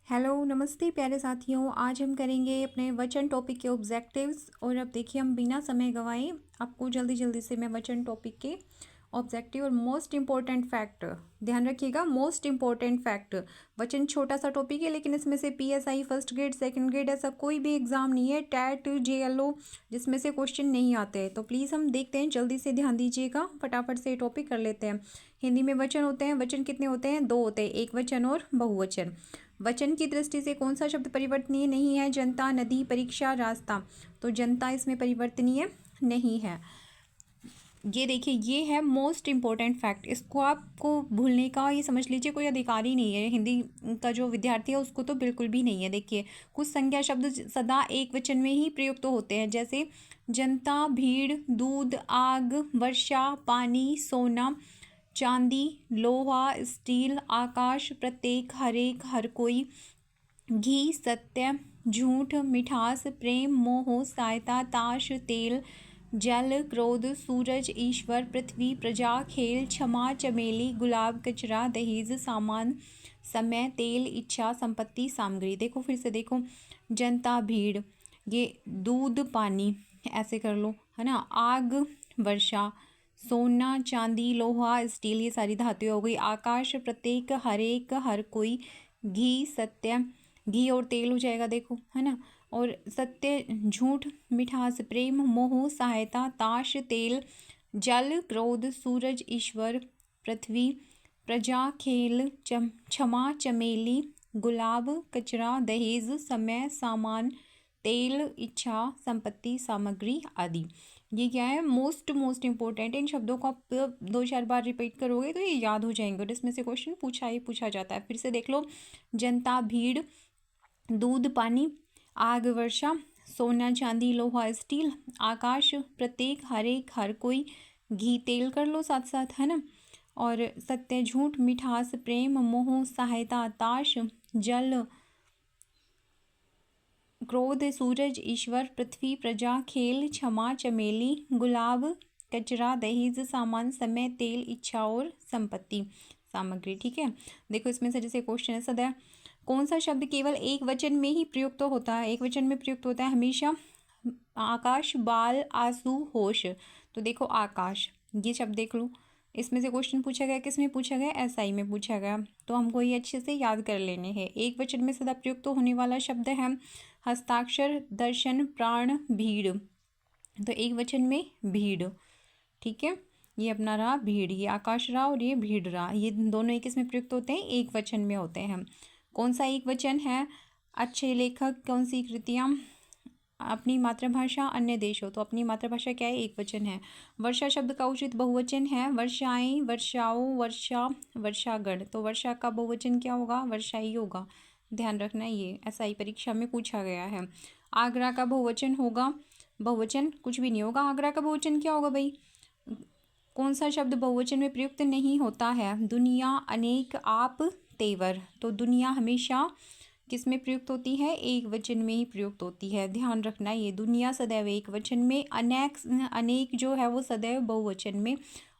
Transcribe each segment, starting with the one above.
Hello नमस्ते प्यारे साथियों। आज हम करेंगे अपने वचन टॉपिक के ऑब्जेक्टिव्स। और अब देखिए हम बिना समय गंवाए आपको जल्दी जल्दी से मैं वचन टॉपिक के ऑब्जेक्टिव और मोस्ट इम्पॉर्टेंट फैक्ट, ध्यान रखिएगा मोस्ट इम्पॉर्टेंट फैक्ट। वचन छोटा सा टॉपिक है लेकिन इसमें से PSI first grade second grade ऐसा कोई भी एग्जाम नहीं है, टैट जेएलओ जिसमें से क्वेश्चन नहीं आते हैं। तो प्लीज़ हम देखते हैं, जल्दी से ध्यान दीजिएगा, फटाफट से टॉपिक कर लेते हैं। हिंदी में वचन होते हैं, वचन कितने होते हैं? दो होते हैं, एक वचन और बहुवचन। वचन की दृष्टि से कौन सा शब्द परिवर्तनीय नहीं है? जनता, नदी, परीक्षा, रास्ता। तो जनता इसमें परिवर्तनीय नहीं है। ये देखिए ये है मोस्ट इम्पॉर्टेंट फैक्ट। इसको आपको भूलने का, ये समझ लीजिए, कोई अधिकार ही नहीं है। हिंदी का जो विद्यार्थी है उसको तो बिल्कुल भी नहीं है। देखिए कुछ संज्ञा शब्द सदा एक वचन में ही प्रयुक्त होते हैं, जैसे जनता, भीड़, दूध, आग, वर्षा, पानी, सोना, चांदी, लोहा, स्टील, आकाश, प्रत्येक, हरेक, हर कोई, घी, सत्य, झूठ, मिठास, प्रेम, मोह, सहायता, ताश, तेल, जल, क्रोध, सूरज, ईश्वर, पृथ्वी, प्रजा, खेल, क्षमा, चमेली, गुलाब, कचरा, दहेज, सामान, समय, तेल, इच्छा, संपत्ति, सामग्री। देखो फिर से देखो, जनता, भीड़, ये दूध, पानी, ऐसे कर लो, है ना। आग, वर्षा, सोना, चांदी, लोहा, स्टील, ये सारी धातुएं हो गई। आकाश, प्रत्येक, हरेक, हर कोई, घी, सत्य, घी और तेल हो जाएगा, देखो, है ना। और सत्य, झूठ, मिठास, प्रेम, मोह, सहायता, ताश, तेल, जल, क्रोध, सूरज, ईश्वर, पृथ्वी, प्रजा, खेल, क्षमा, चमेली, गुलाब, कचरा, दहेज, समय, सामान, तेल, इच्छा, संपत्ति, सामग्री आदि। ये क्या है? Most important. इन शब्दों को आप 2-4 बार रिपीट करोगे तो ये याद हो जाएंगे और इसमें से क्वेश्चन पूछा जाता है। फिर से देख लो, जनता, भीड़, दूध, पानी, आग, वर्षा, सोना, चांदी, लोहा, स्टील, आकाश, प्रत्येक, हरेक, हर कोई, घी, तेल कर लो साथ साथ, है ना। और सत्य, झूठ, मिठास, प्रेम, मोह, सहायता, ताश, जल, क्रोध, सूरज, ईश्वर, पृथ्वी, प्रजा, खेल, क्षमा, चमेली, गुलाब, कचरा, दहेज, सामान, समय, तेल, इच्छा और संपत्ति, सामग्री। ठीक है, देखो इसमें से जैसे क्वेश्चन है, सदैव कौन सा शब्द केवल एक वचन में ही प्रयुक्त होता है? एक वचन में प्रयुक्त होता है हमेशा। आकाश, बाल, आंसू, होश। तो देखो आकाश, ये शब्द देख लो, इसमें से क्वेश्चन पूछा गया, किस में पूछा गया? एसआई में पूछा गया। तो हमको ये अच्छे से याद कर लेने हैं। एक वचन में सदा प्रयुक्त होने वाला शब्द है हस्ताक्षर, दर्शन, प्राण, भीड़। तो एक वचन में भीड़, ठीक है, ये अपना रहा भीड़, ये आकाश रहा और ये भीड़ रहा। ये दोनों एक इसमें प्रयुक्त होते हैं, एक वचन में होते हैं। कौन सा एक वचन है? अच्छे लेखक, कौन सी कृतियाँ, अपनी मातृभाषा, अन्य देशों। तो अपनी मातृभाषा क्या है? एक वचन है। वर्षा शब्द का उचित बहुवचन है वर्षाएं, वर्षाओं, वर्षा, वर्षागण। तो वर्षा का बहुवचन क्या होगा? वर्षा ही होगा, ध्यान रखना, ये ऐसा ही परीक्षा में पूछा गया है। आगरा का बहुवचन होगा, बहुवचन कुछ भी नहीं होगा। आगरा का बहुवचन क्या होगा भाई? कौन सा शब्द बहुवचन में प्रयुक्त नहीं होता है? दुनिया, अनेक, आप, तेवर। तो दुनिया हमेशा किस में प्रयुक्त होती है? एक वचन में ही प्रयुक्त होती है, ध्यान रखना। ये दुनिया सदैव एक वचन में, अनेक जो है वो सदैव बहुवचन में,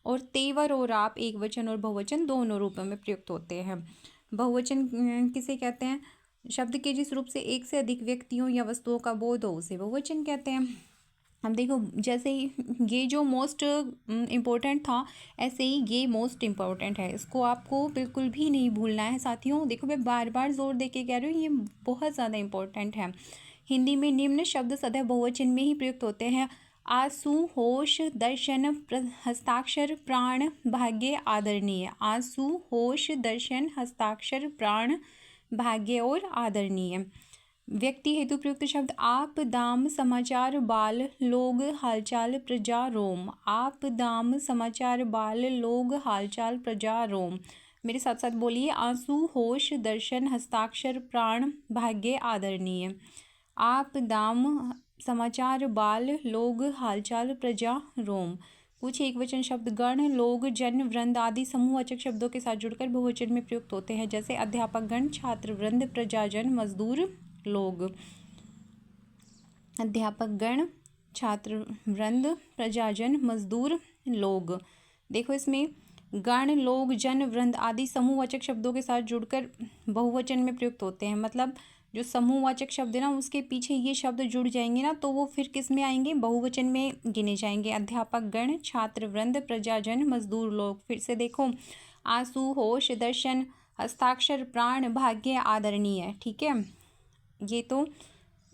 और तेवर और आप एक वचन और बहुवचन दोनों रूपों में प्रयुक्त होते हैं। बहुवचन किसे कहते हैं? शब्द के जिस रूप से एक से अधिक व्यक्तियों या वस्तुओं का बोध हो उसे बहुवचन कहते हैं। अब देखो जैसे ही ये जो मोस्ट इम्पोर्टेंट था, ऐसे ही ये मोस्ट इम्पोर्टेंट है, इसको आपको बिल्कुल भी नहीं भूलना है साथियों। देखो मैं बार बार जोर दे के कह रही हूँ, ये बहुत ज़्यादा इम्पोर्टेंट है। हिंदी में निम्न शब्द सदैव बहुवचन में ही प्रयुक्त होते हैं: आंसू, होश, दर्शन, हस्ताक्षर, प्राण, भाग्य, आदरणीय। आंसू, होश, दर्शन, हस्ताक्षर, प्राण, भाग्य और आदरणीय। व्यक्ति हेतु प्रयुक्त शब्द: आप, दाम, समाचार, बाल, लोग, हालचाल, प्रजा, रोम। आप, दाम, समाचार, बाल, लोग, हालचाल, प्रजा, रोम। मेरे साथ साथ बोलिए: आंसू, होश, दर्शन, हस्ताक्षर, प्राण, भाग्य, आदरणीय। आप, दाम, समाचार, बाल, लोग, हालचाल, प्रजा, रोम। कुछ एक वचन शब्द गण, लोग, जन, वृंद आदि समूहवाचक शब्दों के साथ जुड़कर बहुवचन में प्रयुक्त होते हैं, जैसे अध्यापक गण, छात्र वृंद, प्रजाजन, मजदूर, लोग। अध्यापक गण, छात्र वृंद, प्रजाजन, मजदूर, लोग। देखो इसमें गण, लोग, जन, वृंद आदि समूहवाचक शब्दों के साथ जुड़कर बहुवचन में प्रयुक्त होते हैं। मतलब जो समूहवाचक शब्द है ना उसके पीछे ये शब्द जुड़ जाएंगे ना तो वो फिर किस में आएंगे, बहुवचन में गिने जाएंगे। अध्यापक गण, छात्र वृंद, प्रजाजन, मजदूर लोग। फिर से देखो, आंसू, होश, दर्शन, हस्ताक्षर, प्राण, भाग्य, आदरणीय। ठीक है,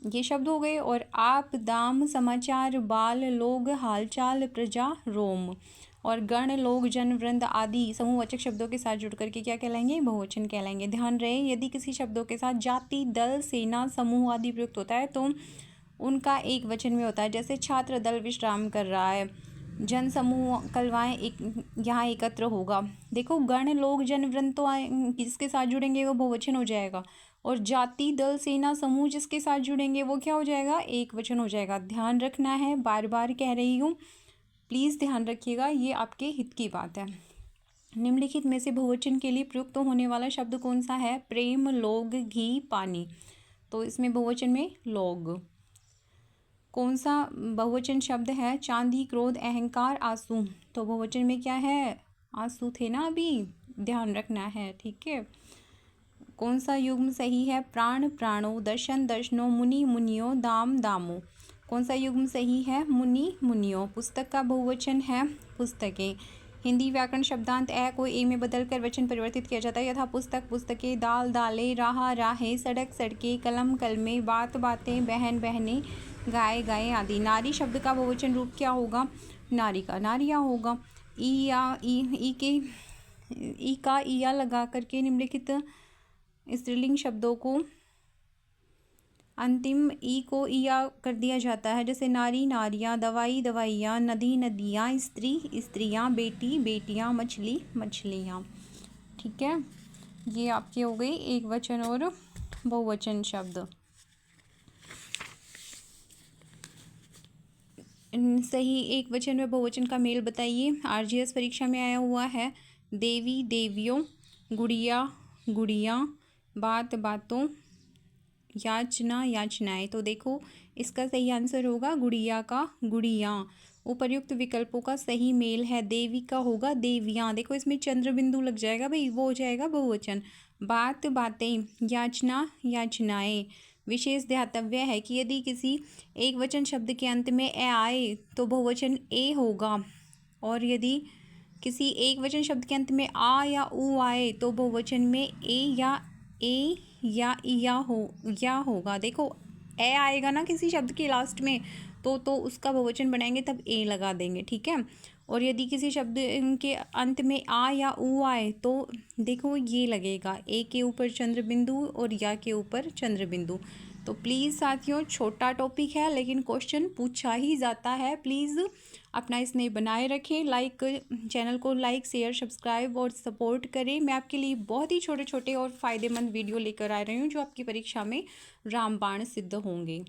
ये शब्द हो गए। और आप, दाम, समाचार, बाल, लोग, हालचाल, प्रजा, रोम। और गण, लोग, जन, वृंद आदि समूहवाचक शब्दों के साथ जुड़ करके क्या कहलाएंगे, बहुवचन कहलाएंगे। ध्यान रहे, यदि किसी शब्दों के साथ जाति, दल, सेना, समूह आदि प्रयुक्त होता है तो उनका एक वचन में होता है। जैसे छात्र दल विश्राम कर रहा है, जन समूह कलवाएं यहाँ एकत्र होगा। देखो, गण, लोग, जन, वृंद तो जिसके साथ जुड़ेंगे वो बहुवचन हो जाएगा, और जाति, दल, सेना, समूह जिसके साथ जुड़ेंगे वो क्या हो जाएगा, एक वचन हो जाएगा। ध्यान रखना है, बार बार कह रही हूँ, प्लीज़ ध्यान रखिएगा, ये आपके हित की बात है। निम्नलिखित में से बहुवचन के लिए प्रयुक्त होने वाला शब्द कौन सा है, प्रेम, लोग, घी, पानी। तो इसमें बहुवचन में लोग। कौन सा बहुवचन शब्द है, चांदी, क्रोध, अहंकार, आंसू। तो बहुवचन में क्या है, आंसू थे ना अभी, ध्यान रखना है। ठीक है, कौन सा युग्म सही है, प्राण, प्राणो, दर्शन, दर्शनो, मुनि, मुनियो, दाम, दामो। कौन सा युग्म सही है, मुनि, मुनियो। पुस्तक का बहुवचन है पुस्तकें। हिंदी व्याकरण शब्दांत ए को ए में बदलकर वचन परिवर्तित किया जाता है, यथा पुस्तक, पुस्तकें, दाल, दालें, राह, राहें, सड़क, सड़कें, कलम, कलमें, बात, बातें, बहन, बहनें, गाय, गायें आदि। नारी शब्द का बहुवचन रूप क्या होगा, नारिका, नारियाँ होगा। ई का इया लगा करके निम्नलिखित स्त्रीलिंग शब्दों को अंतिम ई को इया कर दिया जाता है, जैसे नारी, नारियाँ, दवाई, दवाइयाँ, नदी, नदियाँ, स्त्री, स्त्रियाँ, बेटी, बेटियाँ, मछली, मछलियाँ। ठीक है, ये आपके हो गए एक वचन और बहुवचन शब्द। सही एक वचन में बहुवचन का मेल बताइए। आरजीएस परीक्षा में आया हुआ है, देवी, देवियों, गुड़िया, गुड़ियाँ, बात, बातों, याचना, याचनाएं। तो देखो इसका सही आंसर होगा गुड़िया का गुड़ियाँ। उपर्युक्त विकल्पों का सही मेल है, देवी का होगा देवियाँ। देखो इसमें चंद्र बिंदु लग जाएगा भाई, वो हो जाएगा बहुवचन। बात, बातें, याचना, याचनाएं। विशेष ध्यातव्य है कि यदि किसी एक वचन शब्द के अंत में ए आए तो बहुवचन ए होगा, और यदि किसी एक वचन शब्द के अंत में आ या उ आए तो बहुवचन में ए या या होगा। देखो ए आएगा ना किसी शब्द के लास्ट में तो उसका बहुवचन बनाएंगे तब ए लगा देंगे। ठीक है, और यदि किसी शब्द के अंत में आ या उ आए तो देखो ये लगेगा, ए के ऊपर चंद्र बिंदु और या के ऊपर चंद्र बिंदु। तो प्लीज़ साथियों, छोटा टॉपिक है लेकिन क्वेश्चन पूछा ही जाता है। प्लीज़ अपना स्नेह बनाए रखें, चैनल को लाइक, शेयर, सब्सक्राइब और सपोर्ट करें। मैं आपके लिए बहुत ही छोटे छोटे और फ़ायदेमंद वीडियो लेकर आ रही हूँ जो आपकी परीक्षा में रामबाण सिद्ध होंगे।